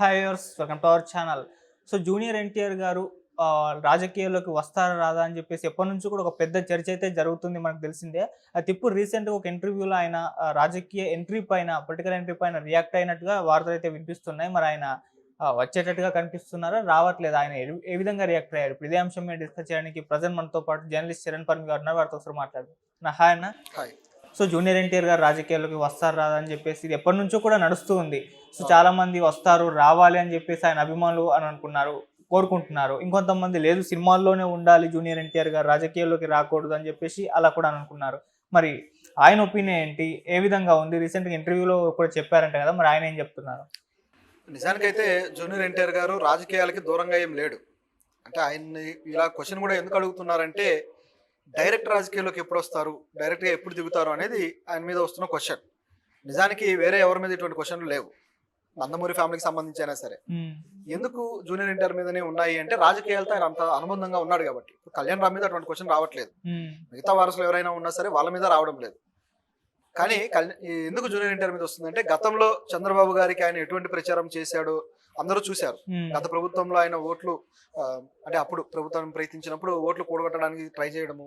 Hi viewers, welcome to our channel. So junior NTR గారు రాజకీయాల్లోకి వస్తారా రాదా అని చెప్పేసి ఎప్పటినుంచో కూడా ఒక పెద్ద చర్చ అయితే జరుగుతుంది, మనకు తెలిసిందే. అయితే ఇప్పుడు రీసెంట్‌గా ఒక ఇంటర్వ్యూలో ఆయన రాజకీయ ఎంట్రీ పైన, పొలిటికల్ ఎంట్రీ పైన రియాక్ట్ అయినట్టుగా వార్తలైతే వినిపిస్తున్నాయి. మరి ఆయన వచ్చేటట్టుగా కనిపిస్తున్నారా? రావట్లేదా? ఆయన ఏ విధంగా రియాక్ట్ అయ్యారు? ఇప్పుడు ఇదే అంశం మీద డిస్కస్ చేయడానికి ప్రెజెంట్ మనతో పాటు జర్నలిస్ట్ చరణ్ పర్వి గారు ఉన్నారు. వారితో ఒకసారి మాట్లాడదాం. హాయ్ అన్న. హాయ్. సో జూనియర్ ఎన్టీఆర్ గారు రాజకీయాల్లోకి వస్తారు రాదా అని చెప్పేసి ఇది ఎప్పటినుంచో కూడా నడుస్తూ ఉంది. సో చాలా మంది వస్తారు, రావాలి అని చెప్పేసి ఆయన అభిమానులు అని అనుకున్నారు, కోరుకుంటున్నారు. ఇంకొంతమంది లేదు, సినిమాల్లోనే ఉండాలి జూనియర్ ఎన్టీఆర్ గారు, రాజకీయాల్లోకి రాకూడదు అని చెప్పేసి అలా కూడా అనుకున్నారు. మరి ఆయన ఒపీనియన్ ఏంటి? ఏ విధంగా ఉంది? రీసెంట్‌గా ఇంటర్వ్యూలో కూడా చెప్పారంట కదా, మరి ఆయన ఏం చెప్తున్నారు? నిజానికైతే జూనియర్ ఎన్టీఆర్ గారు రాజకీయాలకి దూరంగా ఏం లేడు. అంటే ఆయన్ని ఇలా క్వశ్చన్ కూడా ఎందుకు అడుగుతున్నారంటే, డైరెక్ట్ రాజకీయాల్లోకి ఎప్పుడు వస్తారు, డైరెక్ట్గా ఎప్పుడు దిగుతారు అనేది ఆయన మీద వస్తున్న క్వశ్చన్. నిజానికి వేరే ఎవరి మీద ఇటువంటి క్వశ్చన్లు లేవు. నందమూరి ఫ్యామిలీకి సంబంధించి అయినా సరే. ఎందుకు జూనియర్ ఎన్టీఆర్ మీదనే ఉన్నాయి అంటే, రాజకీయాలతో ఆయన అంత అనుబంధంగా ఉన్నాడు కాబట్టి. ఇప్పుడు కళ్యాణ్ రామ్ మీద అటువంటి క్వశ్చన్ రావట్లేదు. మిగతా వారసులు ఎవరైనా ఉన్నా సరే వాళ్ళ మీద రావడం లేదు. కానీ ఎందుకు జూనియర్ ఎన్టీఆర్ మీద వస్తుందంటే, గతంలో చంద్రబాబు గారికి ఆయన ఎటువంటి ప్రచారం చేశాడో అందరూ చూశారు. గత ప్రభుత్వంలో ఆయన ఓట్లు అంటే అప్పుడు ప్రభుత్వం ప్రయత్నించినప్పుడు ఓట్లు కూడగొట్టడానికి ట్రై చేయడము,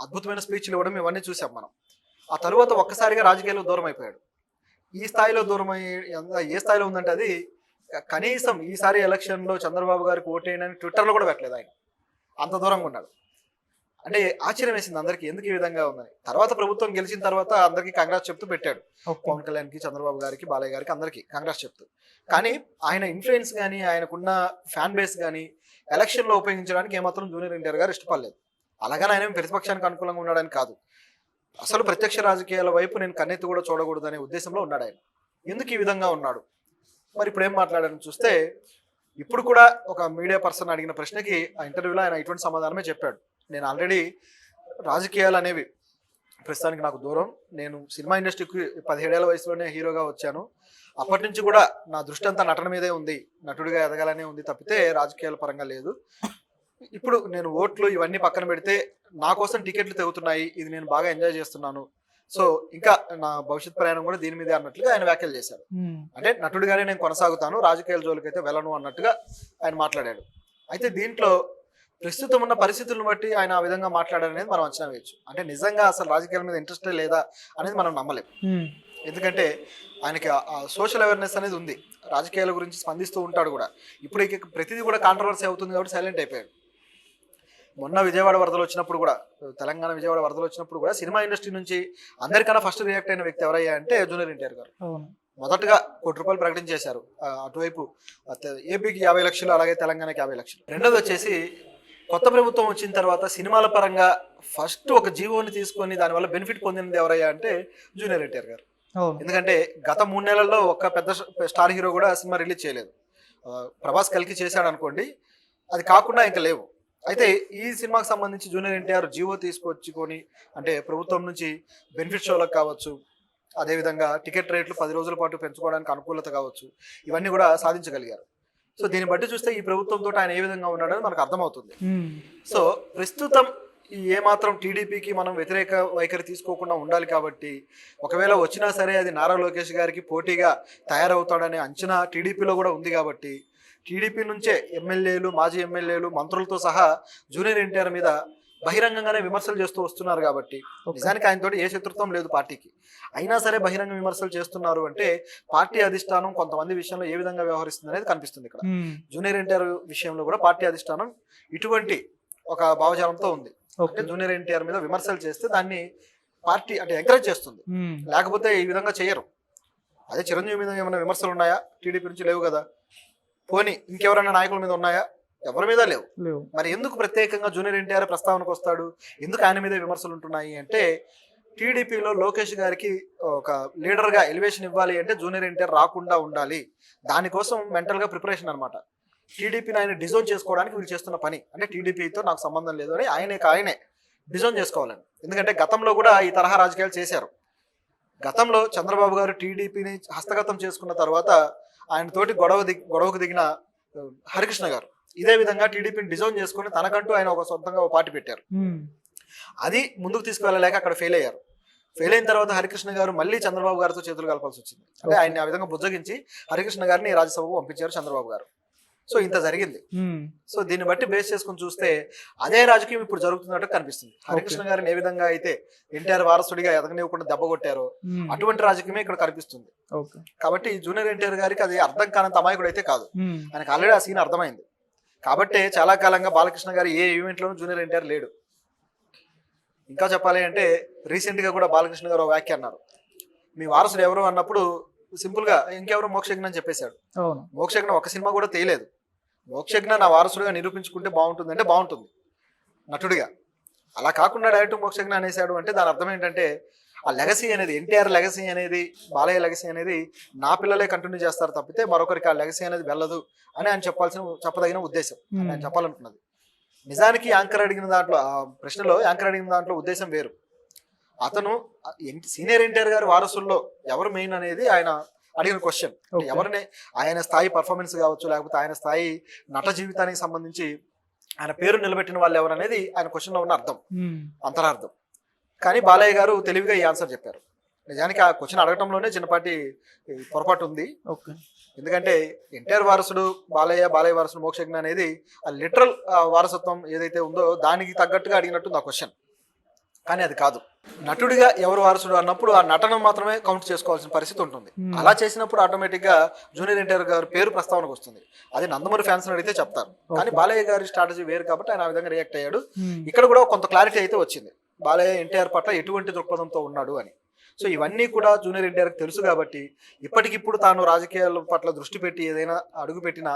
అద్భుతమైన స్పీచ్లు ఇవ్వడం, ఇవన్నీ చూసాం మనం. ఆ తరువాత ఒక్కసారిగా రాజకీయాల్లో దూరం అయిపోయాడు. ఈ స్థాయిలో దూరం ఏ స్థాయిలో ఉందంటే, అది కనీసం ఈసారి ఎలక్షన్లో చంద్రబాబు గారికి ఓటేయనని ట్విట్టర్లో కూడా పెట్టలేదు ఆయన. అంత దూరంగా ఉన్నాడు. అంటే ఆశ్చర్యం వేసింది అందరికీ, ఎందుకు ఈ విధంగా ఉందని. తర్వాత ప్రభుత్వం గెలిచిన తర్వాత అందరికీ కాంగ్రెస్ చెప్తూ పెట్టాడు. పవన్ కళ్యాణ్కి, చంద్రబాబు గారికి, బాలయ్య గారికి, అందరికీ కాంగ్రెస్ చెప్తూ. కానీ ఆయన ఇన్ఫ్లుయెన్స్ కానీ, ఆయనకున్న ఫ్యాన్ బేస్ కానీ ఎలక్షన్లో ఉపయోగించడానికి ఏమాత్రం జూనియర్ ఎన్టీఆర్ గారు ఇష్టపడలేదు. అలాగని ఆయన ప్రతిపక్షానికి అనుకూలంగా ఉన్నాడని కాదు, అసలు ప్రత్యక్ష రాజకీయాల వైపు నేను కన్నెత్తి కూడా చూడకూడదు అనే ఉద్దేశంలో ఉన్నాడు ఆయన. ఎందుకు ఈ విధంగా ఉన్నాడు? మరి ఇప్పుడు ఏం మాట్లాడారని చూస్తే, ఇప్పుడు కూడా ఒక మీడియా పర్సన్ అడిగిన ప్రశ్నకి ఆ ఇంటర్వ్యూలో ఆయన ఇటువంటి సమాధానమే చెప్పాడు. నేను ఆల్రెడీ రాజకీయాలు అనేవి ప్రస్తుతానికి నాకు దూరం. నేను సినిమా ఇండస్ట్రీకి 17 ఏళ్ల వయసులోనే హీరోగా వచ్చాను. అప్పటి నుంచి కూడా నా దృష్టి అంతా నటన మీదే ఉంది, నటుడిగా ఎదగాలనే ఉంది తప్పితే రాజకీయాల పరంగా లేదు. ఇప్పుడు నేను ఓట్లు ఇవన్నీ పక్కన పెడితే నా కోసం టికెట్లు తెగుతున్నాయి, ఇది నేను బాగా ఎంజాయ్ చేస్తున్నాను. సో ఇంకా నా భవిష్యత్ ప్రయాణం కూడా దీని మీదే అన్నట్లుగా ఆయన వ్యాఖ్యలు చేశారు. అంటే నటుడిగానే నేను కొనసాగుతాను, రాజకీయాల జోలికి అయితే వెళ్ళను అన్నట్టుగా ఆయన మాట్లాడాడు. అయితే దీంట్లో ప్రస్తుతం ఉన్న పరిస్థితులను బట్టి ఆయన ఆ విధంగా మాట్లాడారనేది మనం అంచనా వేయచ్చు. అంటే నిజంగా అసలు రాజకీయాల మీద ఇంట్రెస్టే లేదా అనేది మనం నమ్మలేం. ఎందుకంటే ఆయనకి సోషల్ అవేర్నెస్ అనేది ఉంది, రాజకీయాల గురించి స్పందిస్తూ ఉంటాడు కూడా. ఇప్పుడు ప్రతిదీ కూడా కాంట్రవర్సీ అవుతుంది కాబట్టి సైలెంట్ అయిపోయాడు. మొన్న విజయవాడ వరదలు వచ్చినప్పుడు కూడా, తెలంగాణ విజయవాడ వరదలు వచ్చినప్పుడు కూడా సినిమా ఇండస్ట్రీ నుంచి అందరికన్నా ఫస్ట్ రియాక్ట్ అయిన వ్యక్తి ఎవరయ్యా అంటే జూనియర్ ఎన్టీఆర్ గారు. మొదటగా ₹1 ప్రకటించేశారు. అటువైపు ఏపీకి 50 లక్షలు, అలాగే తెలంగాణకి 50 లక్షలు. రెండోది వచ్చేసి, కొత్త ప్రభుత్వం వచ్చిన తర్వాత సినిమాల పరంగా ఫస్ట్ ఒక జీవోని తీసుకొని దానివల్ల బెనిఫిట్ పొందినది ఎవరయ్యా అంటే జూనియర్ ఎన్టీఆర్ గారు. ఎందుకంటే గత 3 నెలల్లో ఒక్క పెద్ద స్టార్ హీరో కూడా సినిమా రిలీజ్ చేయలేదు. ప్రభాస్ కలికి చేశాడు అనుకోండి, అది కాకుండా ఇంకా లేవు. అయితే ఈ సినిమాకి సంబంధించి జూనియర్ ఎన్టీఆర్ జీవో తీసుకొచ్చుకొని, అంటే ప్రభుత్వం నుంచి బెనిఫిట్ షోలకు కావచ్చు, అదేవిధంగా టికెట్ రేట్లు 10 రోజుల పాటు పెంచుకోవడానికి అనుకూలత కావచ్చు, ఇవన్నీ కూడా సాధించగలిగారు. సో దీన్ని బట్టి చూస్తే ఈ ప్రభుత్వంతో ఆయన ఏ విధంగా ఉన్నాడని మనకు అర్థమవుతుంది. సో ప్రస్తుతం ఏమాత్రం టీడీపీకి మనం వ్యతిరేక వైఖరి తీసుకోకుండా ఉండాలి కాబట్టి, ఒకవేళ వచ్చినా సరే అది నారా లోకేష్ గారికి పోటీగా తయారవుతాడనే అంచనా టీడీపీలో కూడా ఉంది కాబట్టి, టీడీపీ నుంచే ఎమ్మెల్యేలు, మాజీ ఎమ్మెల్యేలు, మంత్రులతో సహా జూనియర్ ఎన్టీఆర్ మీద బహిరంగంగానే విమర్శలు చేస్తూ వస్తున్నారు కాబట్టి, నిజానికి ఆయనతో ఏ శత్రుత్వం లేదు పార్టీకి, అయినా సరే బహిరంగ విమర్శలు చేస్తున్నారు అంటే పార్టీ అధిష్టానం కొంతమంది విషయంలో ఏ విధంగా వ్యవహరిస్తుంది అనేది కనిపిస్తుంది ఇక్కడ. జూనియర్ ఎన్టీఆర్ విషయంలో కూడా పార్టీ అధిష్టానం ఇటువంటి ఒక భావజాలంతో ఉంది. అంటే జూనియర్ ఎన్టీఆర్ మీద విమర్శలు చేస్తే దాన్ని పార్టీ అంటే ఎంకరేజ్ చేస్తుంది, లేకపోతే ఈ విధంగా చేయరు. అదే చిరంజీవి మీద ఏమైనా విమర్శలు ఉన్నాయా? టీడీపీ నుంచి లేవు కదా. పోనీ ఇంకెవరైనా నాయకుల మీద ఉన్నాయా? ఎవరి మీద లేవు. మరి ఎందుకు ప్రత్యేకంగా జూనియర్ ఎన్టీఆర్ ప్రస్తావనకు వస్తాడు? ఎందుకు ఆయన మీద విమర్శలు ఉంటున్నాయి అంటే, టీడీపీలో లోకేష్ గారికి ఒక లీడర్గా ఎలివేషన్ ఇవ్వాలి అంటే జూనియర్ ఎన్టీఆర్ రాకుండా ఉండాలి. దానికోసం మెంటల్గా ప్రిపరేషన్ అనమాట. టీడీపీని ఆయన డిజోన్ చేసుకోవడానికి వీళ్ళు చేస్తున్న పని. అంటే టీడీపీతో నాకు సంబంధం లేదు అని ఆయనే డిజోన్ చేసుకోవాలని. ఎందుకంటే గతంలో కూడా ఈ తరహా రాజకీయాలు చేశారు. గతంలో చంద్రబాబు గారు టీడీపీని హస్తగతం చేసుకున్న తర్వాత ఆయనతోటి గొడవకు దిగిన హరికృష్ణ గారు ఇదే విధంగా టీడీపీని డిజోన్ చేసుకుని తనకంటూ ఆయన ఒక సొంతంగా ఒక పార్టీ పెట్టారు. అది ముందుకు తీసుకువెళ్ళలేక అక్కడ ఫెయిల్ అయ్యారు. ఫెయిల్ అయిన తర్వాత హరికృష్ణ గారు మళ్ళీ చంద్రబాబు గారితో చేతులు కలపాల్సి వచ్చింది. అంటే ఆయన్ని ఆ విధంగా బుజ్జగించి హరికృష్ణ గారిని రాజ్యసభకు పంపించారు చంద్రబాబు గారు. సో ఇంత జరిగింది. సో దీన్ని బట్టి బేస్ చేసుకుని చూస్తే అదే రాజకీయం ఇప్పుడు జరుగుతున్నట్టు కనిపిస్తుంది. హరికృష్ణ గారిని ఏ విధంగా అయితే ఎన్టీఆర్ వారసుడిగా ఎదగనివ్వకుండా దెబ్బ కొట్టారో అటువంటి రాజకీయమే ఇక్కడ కనిపిస్తుంది. కాబట్టి జూనియర్ ఎన్టీఆర్ గారికి అది అర్థం కానంత అమాయకుడు అయితే కాదు. ఆయనకు ఆల్రెడీ ఆ సీన్ అర్థమైంది. కాబట్టి చాలా కాలంగా బాలకృష్ణ గారు ఏ ఈవెంట్ లోనూ జూనియర్ ఎన్టీఆర్ లేడు. ఇంకా చెప్పాలి అంటే రీసెంట్ గా కూడా బాలకృష్ణ గారు వ్యాఖ్య అన్నారు, మీ వారసుడు ఎవరు అన్నప్పుడు సింపుల్ గా ఇంకెవరు మోక్షజ్ఞ అని చెప్పేశాడు. మోక్షజ్ఞ ఒక సినిమా కూడా తీయలేదు. మోక్షజ్ఞ నా వారసుడిగా నిరూపించుకుంటే బాగుంటుంది అంటే బాగుంటుంది నటుడిగా. అలా కాకుండా డైరెక్ట్ మోక్షజ్ఞ అనేసాడు అంటే దాని అర్థం ఏంటంటే ఆ లెగసీ అనేది, ఎన్టీఆర్ లెగసీ అనేది, బాలయ్య లెగసీ అనేది నా పిల్లలే కంటిన్యూ చేస్తారు తప్పితే మరొకరికి ఆ లెగసీ అనేది వెళ్ళదు అని ఆయన చెప్పదగిన ఉద్దేశం ఆయన చెప్పాలనుకున్నది. నిజానికి యాంకర్ అడిగిన దాంట్లో, ఆ ప్రశ్నలో యాంకర్ అడిగిన దాంట్లో ఉద్దేశం వేరు. అతను సీనియర్ ఎన్టీఆర్ గారి వారసుల్లో ఎవరు మెయిన్ అనేది ఆయన అడిగిన క్వశ్చన్. ఎవరిని ఆయన స్థాయి పర్ఫార్మెన్స్ కావచ్చు, లేకపోతే ఆయన స్థాయి నట జీవితానికి సంబంధించి ఆయన పేరు నిలబెట్టిన వాళ్ళు ఎవరు అనేది ఆయన క్వశ్చన్ లో ఉన్న అర్థం, అంతరార్థం. కానీ బాలయ్య గారు తెలివిగా ఈ ఆన్సర్ చెప్పారు. నిజానికి ఆ క్వశ్చన్ అడగటంలోనే చిన్నపాటి పొరపాటు ఉంది. ఎందుకంటే ఎన్టీఆర్ వారసుడు బాలయ్య, బాలయ్య వారసుడు మోక్షజ్ఞ అనేది ఆ లిటరల్ వారసత్వం ఏదైతే ఉందో దానికి తగ్గట్టుగా అడిగినట్టు ఆ క్వశ్చన్. కానీ అది కాదు. నటుడిగా ఎవరు వారసుడు అన్నప్పుడు ఆ నటన మాత్రమే కౌంట్ చేసుకోవాల్సిన పరిస్థితి ఉంటుంది. అలా చేసినప్పుడు ఆటోమేటిక్ గా జూనియర్ ఎన్టీఆర్ గారి పేరు ప్రస్తావనకు వస్తుంది. అది నందమూరి ఫ్యాన్స్ అడిగితే చెప్తారు. కానీ బాలయ్య గారి స్ట్రాటజీ వేరు కాబట్టి ఆయన ఆ విధంగా రియాక్ట్ అయ్యాడు. ఇక్కడ కూడా కొంత క్లారిటీ అయితే వచ్చింది, బాలయ్య ఎన్టీఆర్ పట్ల ఎటువంటి దృక్పథంతో ఉన్నాడు అని. సో ఇవన్నీ కూడా జూనియర్ ఎన్టీఆర్కి తెలుసు కాబట్టి ఇప్పటికిప్పుడు తాను రాజకీయాల పట్ల దృష్టి పెట్టి ఏదైనా అడుగు పెట్టినా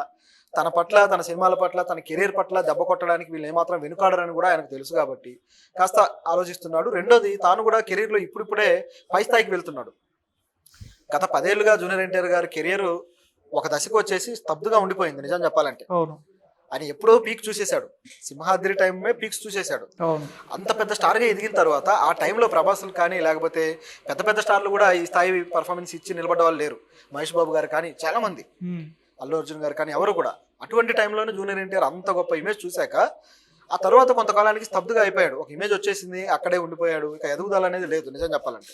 తన పట్ల, తన సినిమాల పట్ల, తన కెరీర్ పట్ల దెబ్బ కొట్టడానికి వీళ్ళు ఏమాత్రం వెనుకాడరని కూడా ఆయనకు తెలుసు కాబట్టి కాస్త ఆలోచిస్తున్నాడు. రెండోది, తాను కూడా కెరీర్లో ఇప్పుడిప్పుడే పై స్థాయికి వెళ్తున్నాడు. గత 10 ఏళ్లుగా జూనియర్ ఎన్టీఆర్ గారి కెరీర్ ఒక దశకు వచ్చేసి స్తబ్దుగా ఉండిపోయింది నిజం చెప్పాలంటే. ఆయన ఎప్పుడో పీక్ చూసేశాడు, సింహాద్రి టైమే పీక్స్ చూసేశాడు. అంత పెద్ద స్టార్గా ఎదిగిన తర్వాత ఆ టైంలో ప్రభాస్లు కానీ లేకపోతే పెద్ద పెద్ద స్టార్లు కూడా ఈ స్థాయి పర్ఫార్మెన్స్ ఇచ్చి నిలబడ్డ వాళ్ళు లేరు. మహేష్ బాబు గారు కానీ చాలా మంది, అల్లు అర్జున్ గారు కానీ ఎవరు కూడా. అటువంటి టైంలోనే జూనియర్ ఎన్టీఆర్ అంత గొప్ప ఇమేజ్ చూశాక ఆ తర్వాత కొంతకాలానికి స్తబ్దుగా అయిపోయాడు. ఒక ఇమేజ్ వచ్చేసింది, అక్కడే ఉండిపోయాడు. ఇక ఎదుగుదల అనేది లేదు నిజం చెప్పాలంటే.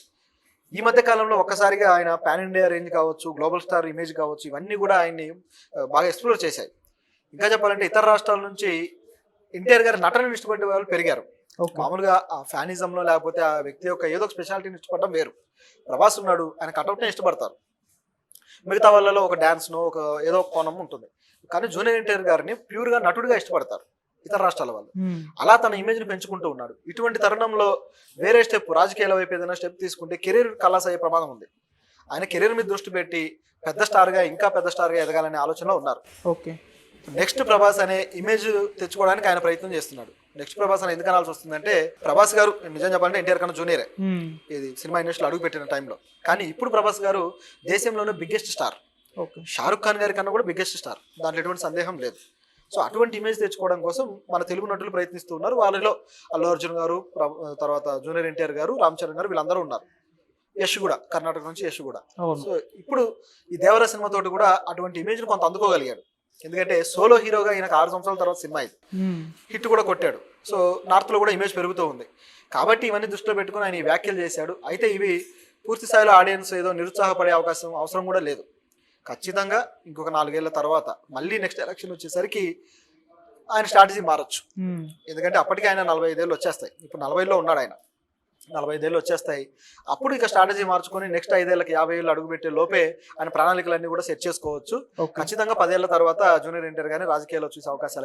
ఈ మధ్య కాలంలో ఒక్కసారిగా ఆయన పాన్ ఇండియా రేంజ్ కావచ్చు, గ్లోబల్ స్టార్ ఇమేజ్ కావచ్చు, ఇవన్నీ కూడా ఆయన్ని బాగా ఎక్స్ప్లోర్ చేశాయి. ఇంకా చెప్పాలంటే ఇతర రాష్ట్రాల నుంచి ఎన్టీఆర్ గారి నటనను ఇష్టపడే వాళ్ళు పెరిగారు. మామూలుగా ఆ ఫ్యానిజంలో లేకపోతే ఆ వ్యక్తి యొక్క ఏదో ఒక స్పెషాలిటీని ఇష్టపడడం వేరు. ప్రభాస్ ఉన్నాడు, ఆయన కటౌట్నే ఇష్టపడతారు. మిగతా వాళ్ళలో ఒక డాన్స్ను, ఒక ఏదో ఒక కోణం ఉంటుంది. కానీ జూనియర్ ఎన్టీఆర్ గారిని ప్యూర్గా నటుడిగా ఇష్టపడతారు ఇతర రాష్ట్రాల వాళ్ళు. అలా తన ఇమేజ్ని పెంచుకుంటూ ఉన్నాడు. ఇటువంటి తరుణంలో వేరే స్టెప్, రాజకీయాల వైపు ఏదైనా స్టెప్ తీసుకుంటే కెరీర్ కలాస్ అయ్యే ప్రమాదం ఉంది. ఆయన కెరీర్ మీద దృష్టి పెట్టి పెద్ద స్టార్గా, ఇంకా పెద్ద స్టార్గా ఎదగాలనే ఆలోచనలో ఉన్నారు. నెక్స్ట్ ప్రభాస్ అనే ఇమేజ్ తెచ్చుకోవడానికి ఆయన ప్రయత్నం చేస్తున్నాడు. నెక్స్ట్ ప్రభాస్ అని ఎందుకు అనాల్సి వస్తుందంటే, ప్రభాస్ గారు నిజం చెప్పాలంటే ఎన్టీఆర్ కన్నా జూనియరే ఇది సినిమా ఇండస్ట్రీలో అడుగు పెట్టిన టైంలో. కానీ ఇప్పుడు ప్రభాస్ గారు దేశంలోనే బిగ్గెస్ట్ స్టార్. షారుఖ్ ఖాన్ గారి కన్నా కూడా బిగ్గెస్ట్ స్టార్, దాంట్లో ఎటువంటి సందేహం లేదు. సో అటువంటి ఇమేజ్ తెచ్చుకోవడం కోసం మన తెలుగు నటులు ప్రయత్నిస్తూ ఉన్నారు. వాళ్ళలో అల్లు అర్జున్ గారు, తర్వాత జూనియర్ ఎన్టీఆర్ గారు, రామ్ చరణ్ గారు, వీళ్ళందరూ ఉన్నారు. యశ్ కూడా, కర్ణాటక నుంచి యశ్ కూడా. సో ఇప్పుడు ఈ దేవర సినిమా తోటి కూడా అటువంటి ఇమేజ్ కొంత అందుకోగలిగాడు. ఎందుకంటే సోలో హీరోగా ఈయనకు 6 సంవత్సరాల తర్వాత సినిమా ఇది హిట్ కూడా కొట్టాడు. సో నార్త్ లో కూడా ఇమేజ్ పెరుగుతూ ఉంది. కాబట్టి ఇవన్నీ దృష్టిలో పెట్టుకుని ఆయన ఈ వ్యాఖ్యలు చేశాడు. అయితే ఇవి పూర్తి స్థాయిలో ఆడియన్స్ ఏదో నిరుత్సాహపడే అవసరం కూడా లేదు. ఖచ్చితంగా ఇంకొక 4 ఏళ్ల తర్వాత మళ్ళీ నెక్స్ట్ ఎలక్షన్ వచ్చేసరికి ఆయన స్ట్రాటజీ మారచ్చు. ఎందుకంటే అప్పటికి ఆయన 45 ఏళ్ళు వచ్చేస్తాయి. ఇప్పుడు 40లో ఉన్నాడు ఆయన, 45 ఏళ్ళు వచ్చేస్తాయి. అప్పుడు ఇక స్ట్రాటజీ మార్చుకొని నెక్స్ట్ 5 ఏళ్ళకి 50 ఏళ్ళు అడుగుపెట్టే లోపే ఆయన ప్రణాళికలన్నీ కూడా సెట్ చేసుకోవచ్చు. ఖచ్చితంగా 10 ఏళ్ల తర్వాత జూనియర్ ఎన్టీఆర్ గారిని రాజకీయాల్లో చూసే అవకాశాలు